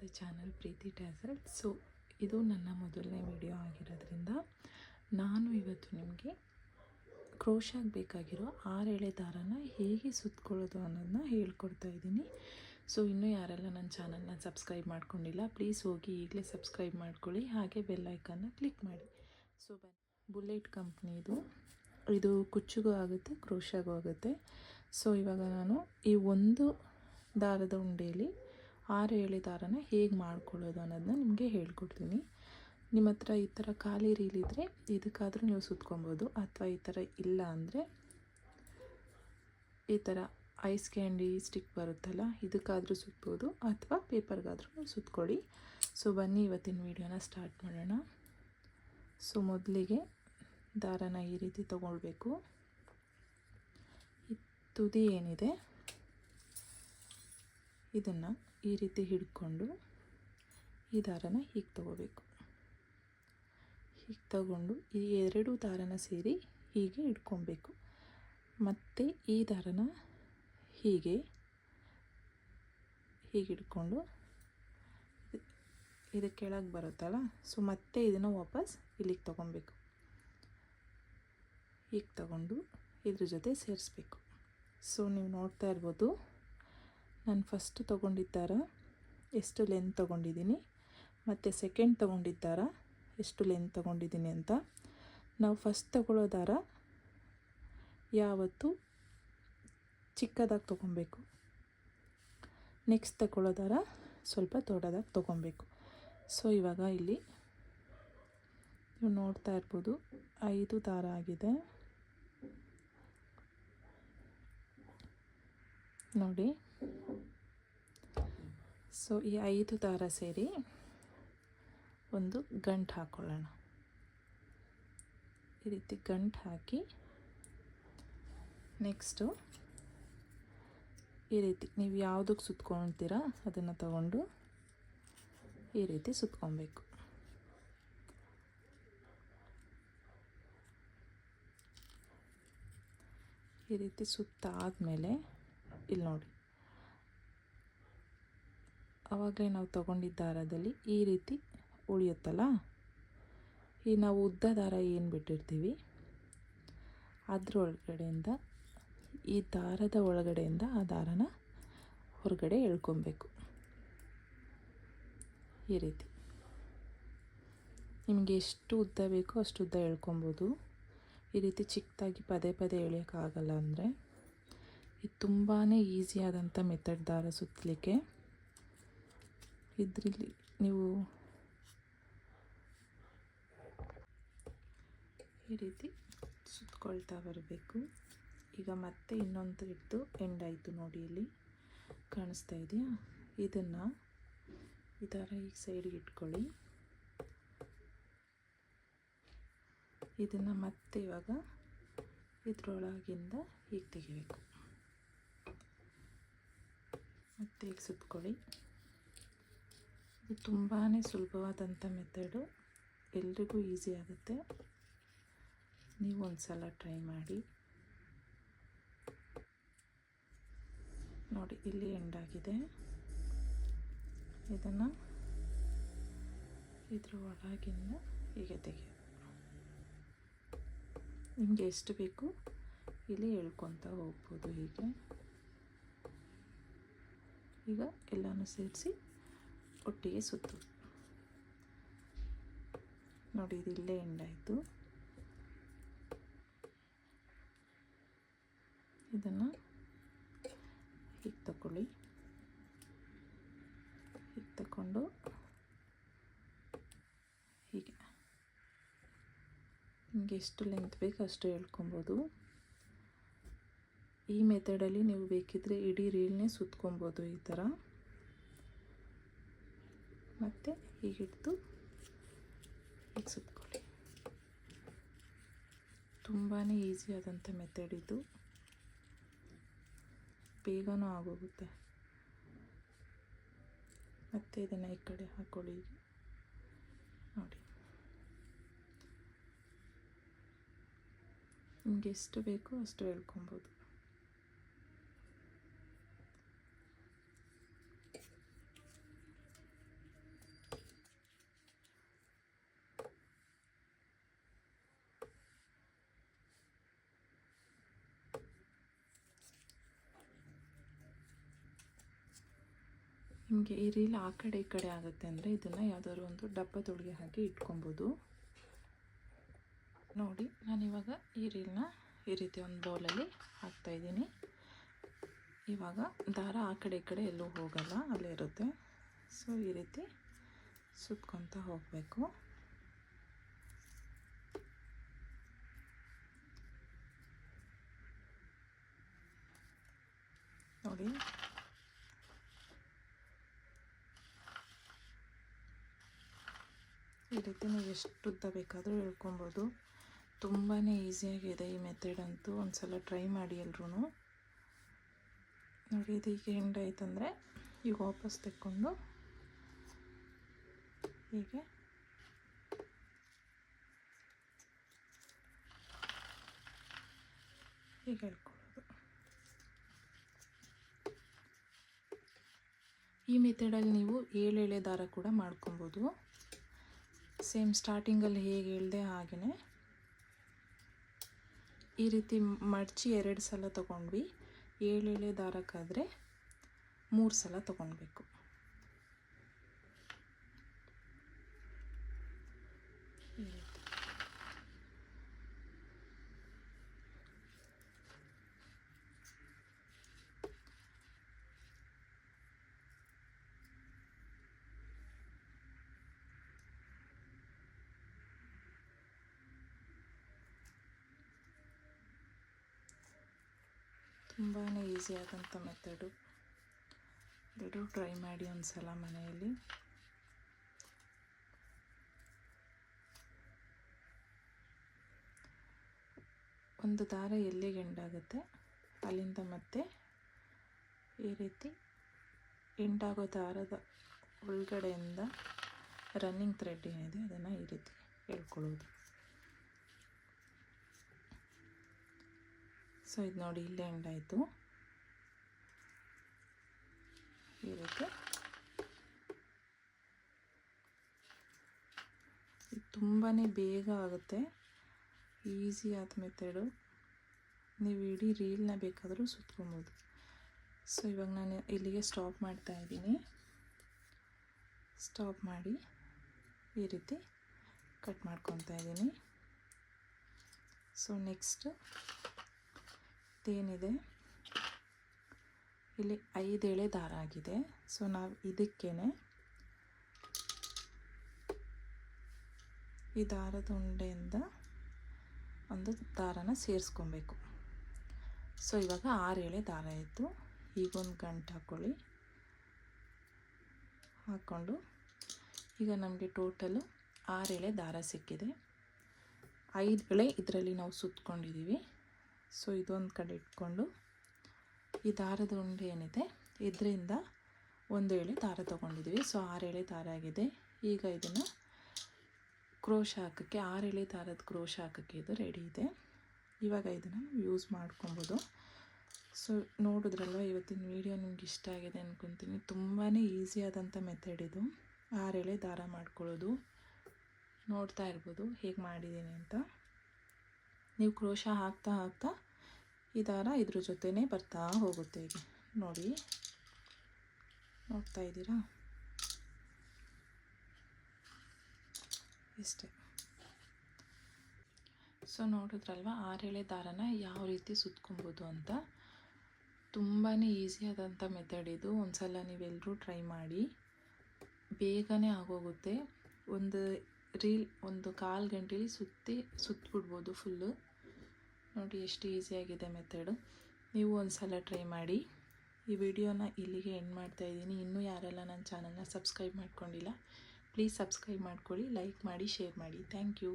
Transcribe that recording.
ಮೈ channel ಪ್ರೀತಿ ಟ್ಯಾಸಲ್. So ಇದು ನನ್ನ ಮೊದಲನೇ ವಿಡಿಯೋ ಆಗಿರೋದ್ರಿಂದ ನಾನು ಇವತ್ತು ನಿಮಗೆ ಕ್ರೋಶಾಗೆ ಬೇಕಾಗಿರೋ 6 ಎಳೆ ದಾರನ ಹೇಗೆ ಸುತ್ಕೊಳ್ಳೋದು ಅನ್ನೋದನ್ನ ಹೇಳ್ಕೊಡ್ತಾ ಇದ್ದೀನಿ. ಸೊ ಇನ್ನೂ ಯಾರೆಲ್ಲ ನನ್ನ ಚಾನಲ್ನ ಸಬ್ಸ್ಕ್ರೈಬ್ ಮಾಡ್ಕೊಂಡಿಲ್ಲ, ಪ್ಲೀಸ್ ಹೋಗಿ ಈಗಲೇ ಸಬ್ಸ್ಕ್ರೈಬ್ ಮಾಡ್ಕೊಳ್ಳಿ, ಹಾಗೆ ಬೆಲ್ ಐಕನ್ನ ಕ್ಲಿಕ್ ಮಾಡಿ. ಸೊ ಬುಲೆಟ್ ಕಂಪ್ನಿದು ಇದು ಕುಚ್ಚಿಗೂ ಆಗುತ್ತೆ, ಕ್ರೋಶಾಗೂ ಆಗುತ್ತೆ. ಸೊ ಇವಾಗ ನಾನು ಈ ಒಂದು ದಾರದ ಉಂಡೆಯಲ್ಲಿ 6 ಎಳೆ ದಾರನ ಹೇಗೆ ಮಾಡ್ಕೊಳ್ಳೋದು ಅನ್ನೋದನ್ನ ನಿಮಗೆ ಹೇಳ್ಕೊಡ್ತೀನಿ. ನಿಮ್ಮ ಹತ್ರ ಈ ಥರ ಖಾಲಿ ರೀಲ್ ಇದ್ದರೆ ಇದಕ್ಕಾದರೂ ನೀವು ಸುತ್ಕೊಬೋದು, ಅಥವಾ ಈ ಥರ ಇಲ್ಲ ಅಂದರೆ ಈ ಥರ ಐಸ್ ಕ್ಯಾಂಡಿ ಸ್ಟಿಕ್ ಬರುತ್ತಲ್ಲ ಇದಕ್ಕಾದರೂ ಸುತ್ಬೋದು, ಅಥವಾ ಪೇಪರ್ಗಾದರೂ ನೀವು ಸುತ್ಕೊಳ್ಳಿ. ಸೊ ಬನ್ನಿ ಇವತ್ತಿನ ವೀಡಿಯೋನ ಸ್ಟಾರ್ಟ್ ಮಾಡೋಣ. ಸೊ ಮೊದಲಿಗೆ ದಾರನ ಈ ರೀತಿ ತಗೊಳ್ಬೇಕು. ಈ ತುದಿ ಏನಿದೆ ಇದನ್ನು ಈ ರೀತಿ ಹಿಡ್ಕೊಂಡು ಈ ದಾರನ ಹೀಗೆ ತಗೋಬೇಕು. ಹೀಗೆ ತಗೊಂಡು ಈ 2 ದಾರನ ಸೇರಿ ಹೀಗೆ ಹಿಡ್ಕೊಬೇಕು. ಮತ್ತು ಈ ದಾರನ ಹೀಗೆ ಹಿಡ್ಕೊಂಡು ಇದು ಕೆಳಗೆ ಬರುತ್ತಲ್ಲ, ಸೊ ಮತ್ತೆ ಇದನ್ನು ವಾಪಸ್ ಇಲ್ಲಿಗೆ ತೊಗೊಬೇಕು. ಹೀಗೆ ತಗೊಂಡು ಇದ್ರ ಜೊತೆ ಸೇರಿಸ್ಬೇಕು. ಸೊ ನೀವು ನೋಡ್ತಾ ಇರ್ಬೋದು, ನಾನು ಫಸ್ಟ್ ತೊಗೊಂಡಿದ್ದ ದಾರ ಎಷ್ಟು ಲೆಂತ್ ತೊಗೊಂಡಿದ್ದೀನಿ ಮತ್ತು ಸೆಕೆಂಡ್ ತೊಗೊಂಡಿದ್ದ ದಾರ ಎಷ್ಟು ಲೆಂತ್ ತೊಗೊಂಡಿದ್ದೀನಿ ಅಂತ. ನಾವು ಫಸ್ಟ್ ತಗೊಳ್ಳೋ ದಾರ ಯಾವತ್ತೂ ಚಿಕ್ಕದಾಗಿ ತೊಗೊಬೇಕು, ನೆಕ್ಸ್ಟ್ ತಗೊಳ್ಳೋ ದಾರ ಸ್ವಲ್ಪ ದೊಡ್ಡದಾಗಿ ತೊಗೊಬೇಕು. ಸೊ ಇವಾಗ ಇಲ್ಲಿ ನೀವು ನೋಡ್ತಾ ಇರ್ಬೋದು 5 ದಾರ ಆಗಿದೆ ನೋಡಿ. ಸೊ ಈ 5 ದಾರ ಸೇರಿ ಒಂದು ಗಂಟು ಹಾಕ್ಕೊಳ್ಳೋಣ. ಈ ರೀತಿ ಗಂಟು ಹಾಕಿ ನೆಕ್ಸ್ಟು ಈ ರೀತಿ ನೀವು ಯಾವುದಕ್ಕೆ ಸುತ್ಕೊಳ್ತೀರಾ ಅದನ್ನು ತಗೊಂಡು ಈ ರೀತಿ ಸುತ್ಕೊಬೇಕು. ಈ ರೀತಿ ಸುತ್ತಾದಮೇಲೆ ಇಲ್ಲಿ ನೋಡಿ, ಆವಾಗಲೇ ನಾವು ತೊಗೊಂಡಿದ್ದ ದಾರದಲ್ಲಿ ಈ ರೀತಿ ಉಳಿಯುತ್ತಲ್ಲ, ಈ ನಾವು ಉದ್ದ ದಾರ ಏನು ಬಿಟ್ಟಿರ್ತೀವಿ ಅದ್ರ ಒಳಗಡೆಯಿಂದ ಈ ದಾರದ ಒಳಗಡೆಯಿಂದ ಆ ದಾರನ ಹೊರಗಡೆ ಎಳ್ಕೊಬೇಕು. ಈ ರೀತಿ ನಿಮಗೆ ಎಷ್ಟು ಉದ್ದ ಬೇಕೋ ಅಷ್ಟು ಉದ್ದ ಎಳ್ಕೊಬೋದು. ಈ ರೀತಿ ಚಿಕ್ಕದಾಗಿ ಪದೇ ಪದೇ ಎಳೆಯೋಕ್ಕಾಗಲ್ಲ ಅಂದರೆ ಇದು ತುಂಬಾ ಈಸಿಯಾದಂಥ ಮೆಥಡ್ ದಾರ ಸುತ್ತಲಿಕ್ಕೆ. ಇದರಲ್ಲಿ ನೀವು ಈ ರೀತಿ ಸುತ್ಕೊಳ್ತಾ ಬರಬೇಕು. ಈಗ ಮತ್ತೆ ಇನ್ನೊಂದು ಹಿಡಿದು ಎಂಡ್ ಆಯಿತು ನೋಡಿ, ಇಲ್ಲಿ ಕಾಣಿಸ್ತಾ ಇದೆಯಾ. ಇದನ್ನು ಈ ಥರ ಈಗ ಸೈಡ್ಗೆ ಇಟ್ಕೊಳ್ಳಿ. ಇದನ್ನು ಮತ್ತೆ ಇವಾಗ ಇದರೊಳಗಿಂದ ಹೀಗೆ ತೆಗಿಬೇಕು. ಮತ್ತೆ ಈಗ ಸುತ್ಕೊಳ್ಳಿ. ಇದು ತುಂಬಾ ಸುಲಭವಾದಂಥ ಮೆಥಡು, ಎಲ್ರಿಗೂ ಈಸಿ ಆಗುತ್ತೆ. ನೀವು ಒಂದು ಸಲ ಟ್ರೈ ಮಾಡಿ ನೋಡಿ. ಇಲ್ಲಿ ಎಂಡ್ ಆಗಿದೆ. ಇದನ್ನು ಇದ್ರ ಒಳಗಿಂದ ಹೀಗೆ ತೆಗೆಯೋದು. ನಿಮಗೆ ಎಷ್ಟು ಬೇಕು ಇಲ್ಲಿ ಎಳ್ಕೊತಾ ಹೋಗ್ಬೋದು. ಹೀಗೆ ಈಗ ಎಲ್ಲನೂ ಸೇರಿಸಿ ಒಟ್ಟಿಗೆ ಸುತ್ತು ನೋಡಿ. ಇದು ಇಲ್ಲೇ ಎಂಡ್ ಆಯಿತು. ಇದನ್ನು ಹೀಗೆ ತಗೊಳ್ಳಿ. ಹೀಗೆ ತಗೊಂಡು ಹೀಗೆ ನಿಮಗೆ ಎಷ್ಟು ಲೆಂತ್ ಬೇಕು ಅಷ್ಟು ಎಳ್ಕೊಬೋದು. ಈ ಮೆಥಡಲ್ಲಿ ನೀವು ಬೇಕಿದ್ದರೆ ಇಡೀ ರೀಲ್ನೇ ಸುತ್ಕೊಬೋದು ಈ ಥರ. ಮತ್ತು ಹೀಗೆ ಹಿಡಿದು ಹೀಗೆ ಸುತ್ಕೊಳ್ಳಿ. ತುಂಬಾ ಈಸಿಯಾದಂಥ ಮೆಥಡ್ ಇದು, ಬೇಗನೂ ಆಗೋಗುತ್ತೆ. ಮತ್ತು ಇದನ್ನು ಈ ಕಡೆ ಹಾಕ್ಕೊಳ್ಳಿ ನೋಡಿ. ನಿಮಗೆ ಎಷ್ಟು ಬೇಕೋ ಅಷ್ಟು ಎಳ್ಕೊಬೋದು. ನಿಮಗೆ ಈ ರೀಲ್ ಆ ಕಡೆ ಈ ಕಡೆ ಆಗುತ್ತೆ ಅಂದರೆ ಇದನ್ನು ಯಾವುದಾದ್ರು ಒಂದು ಡಬ್ಬದೊಳಗೆ ಹಾಕಿ ಇಟ್ಕೊಬೋದು. ನೋಡಿ ನಾನಿವಾಗ ಈ ರೀಲ್ನ ಈ ರೀತಿ ಒಂದು ಬೌಲಲ್ಲಿ ಹಾಕ್ತಾಯಿದ್ದೀನಿ. ಇವಾಗ ದಾರ ಆ ಕಡೆ ಈ ಕಡೆ ಎಲ್ಲೂ ಹೋಗಲ್ಲ, ಅಲ್ಲೇ ಇರುತ್ತೆ. ಸೊ ಈ ರೀತಿ ಸುತ್ಕೊತ ಹೋಗಬೇಕು. ನೋಡಿ ಈ ರೀತಿ ನೀವು ಎಷ್ಟು ಉದ್ದ ಬೇಕಾದರೂ ಎಳ್ಕೊಬೋದು. ತುಂಬಾ ಈಸಿಯಾಗಿದೆ ಈ ಮೆಥಡ್ ಅಂತೂ. ಒಂದು ಸಲ ಟ್ರೈ ಮಾಡಿ ಎಲ್ಲರೂ. ನೋಡಿ ಇದು ಈಗ ಎಂಡ್ ಆಯ್ತಂದರೆ ಈಗ ವಾಪಸ್ ತೆಕ್ಕೊಂಡು ಹೀಗೆ ಹೀಗೆ ಎಳ್ಕೊಳ್ಳೋದು. ಈ ಮೆಥಡಲ್ಲಿ ನೀವು 7 ಎಳೆ ದಾರ ಕೂಡ ಮಾಡ್ಕೊಬೋದು. ಸೇಮ್ ಸ್ಟಾರ್ಟಿಂಗಲ್ಲಿ ಹೇಗೆ ಹೇಳ್ದೆ ಹಾಗೆಯೇ ಈ ರೀತಿ ಮಡಚಿ 2 ಸಲ ತೊಗೊಂಡ್ವಿ. 7 ಎಳೆ ದಾರಕ್ಕಾದರೆ 3 ಸಲ ತೊಗೊಳ್ಬೇಕು. ಈ ರೀತಿ ತುಂಬಾ ಈಸಿಯಾದಂಥ ಮೆಥಡು. ಎಲ್ಲರೂ ಟ್ರೈ ಮಾಡಿ ಒಂದು ಸಲ ಮನೆಯಲ್ಲಿ. ಒಂದು ದಾರ ಎಲ್ಲಿಗೆ ಎಂಡಾಗುತ್ತೆ ಅಲ್ಲಿಂದ ಮತ್ತೆ ಈ ರೀತಿ ಎಂಡಾಗೋ ದಾರದ ಒಳಗಡೆಯಿಂದ ರನ್ನಿಂಗ್ ಥ್ರೆಡ್ ಏನಿದೆ ಅದನ್ನು ಈ ರೀತಿ ಎಳ್ಕೊಳ್ಳೋದು. ಸೊ ಇದು ನೋಡಿ ಇಲ್ಲೇ ಎಂಡಾಯಿತು. ಈ ರೀತಿ ಇದು ತುಂಬಾ ಬೇಗ ಆಗುತ್ತೆ. ಈಸಿಯಾದ ಮೆಥಡು. ನೀವು ಇಡೀ ರೀಲ್ನ ಬೇಕಾದರೂ ಸುತ್ಕೊಬೋದು. ಸೊ ಇವಾಗ ನಾನು ಇಲ್ಲಿಗೆ ಸ್ಟಾಪ್ ಮಾಡ್ತಾಯಿದ್ದೀನಿ. ಸ್ಟಾಪ್ ಮಾಡಿ ಈ ರೀತಿ ಕಟ್ ಮಾಡ್ಕೊತಾ ಇದ್ದೀನಿ. ಸೊ ನೆಕ್ಸ್ಟು ಏನಿದೆ ಇಲ್ಲಿ 5 ಎಳೆ ದಾರ ಆಗಿದೆ. ಸೊ ನಾವು ಇದಕ್ಕೇನೆ ಈ ದಾರದ ಉಂಡೆಯಿಂದ ಒಂದು ದಾರನ ಸೇರಿಸ್ಕೊಬೇಕು. ಸೊ ಇವಾಗ 6 ಎಳೆ ದಾರ ಆಯಿತು. ಈಗೊಂದು ಗಂಟು ಹಾಕ್ಕೊಳ್ಳಿ. ಹಾಕ್ಕೊಂಡು ಈಗ ನಮಗೆ ಟೋಟಲು 6 ಎಳೆ ದಾರ ಸಿಕ್ಕಿದೆ. 5 ಎಳೆ ಇದರಲ್ಲಿ ನಾವು ಸುತ್ಕೊಂಡಿದ್ದೀವಿ. ಸೊ ಇದೊಂದು ಕಡೆ ಇಟ್ಕೊಂಡು ಈ ದಾರದ ಉಂಡೆ ಏನಿದೆ ಇದರಿಂದ 1 ಎಳೆ ದಾರ ತೊಗೊಂಡಿದ್ದೀವಿ. ಸೊ 6 ಎಳೆ ದಾರ ಆಗಿದೆ. ಈಗ ಇದನ್ನು ಕ್ರೋಶ ಹಾಕೋಕ್ಕೆ 6 ಎಳೆ ದಾರದ ಕ್ರೋಶ ಹಾಕೋಕ್ಕೆ ಇದು ರೆಡಿ ಇದೆ. ಇವಾಗ ಇದನ್ನು ಯೂಸ್ ಮಾಡ್ಕೊಬೋದು. ಸೊ ನೋಡಿದ್ರಲ್ವ, ಇವತ್ತಿನ ವಿಡಿಯೋ ನಿಮ್ಗೆ ಇಷ್ಟ ಆಗಿದೆ ಅಂದ್ಕೊತೀನಿ. ತುಂಬಾ ಈಸಿಯಾದಂಥ ಮೆಥಡ್ ಇದು. 6 ಎಳೆ ದಾರ ಮಾಡ್ಕೊಳ್ಳೋದು. ನೋಡ್ತಾ ಇರ್ಬೋದು ಹೇಗೆ ಮಾಡಿದ್ದೀನಿ ಅಂತ. ನೀವು ಕ್ರೋಶ ಹಾಕ್ತಾ ಹಾಕ್ತಾ ಈ ದಾರ ಇದ್ರ ಜೊತೆನೇ ಬರ್ತಾ ಹೋಗುತ್ತೆ. ಹೀಗೆ ನೋಡಿ, ನೋಡ್ತಾ ಇದ್ದೀರಾ? ಇಷ್ಟೇ. ಸೊ ನೋಡಿದ್ರಲ್ವ 6 ಎಳೆ ದಾರನ ಯಾವ ರೀತಿ ಸುತ್ಕೊಬೋದು ಅಂತ. ತುಂಬಾ ಈಸಿಯಾದಂಥ ಮೆಥಡ್ ಇದು. ಒಂದು ಸಲ ನೀವೆಲ್ಲರೂ ಟ್ರೈ ಮಾಡಿ. ಬೇಗನೆ ಆಗೋಗುತ್ತೆ. ಒಂದು ರೀಲ್ ಒಂದು 1/4 ಗಂಟೆಲಿ ಸುತ್ತಿಬಿಡ್ಬೋದು ಫುಲ್ಲು. ನೋಡಿ ಎಷ್ಟು ಈಸಿಯಾಗಿದೆ ಮೆಥಡು. ನೀವು ಒಂದು ಸಲ ಟ್ರೈ ಮಾಡಿ. ಈ ವಿಡಿಯೋನ ಇಲ್ಲಿಗೆ ಎಂಡ್ ಮಾಡ್ತಾಯಿದ್ದೀನಿ. ಇನ್ನೂ ಯಾರೆಲ್ಲ ನನ್ನ ಚಾನಲ್ನ ಸಬ್ಸ್ಕ್ರೈಬ್ ಮಾಡ್ಕೊಂಡಿಲ್ಲ, ಪ್ಲೀಸ್ ಸಬ್ಸ್ಕ್ರೈಬ್ ಮಾಡ್ಕೊಳ್ಳಿ, ಲೈಕ್ ಮಾಡಿ, ಶೇರ್ ಮಾಡಿ. Thank you.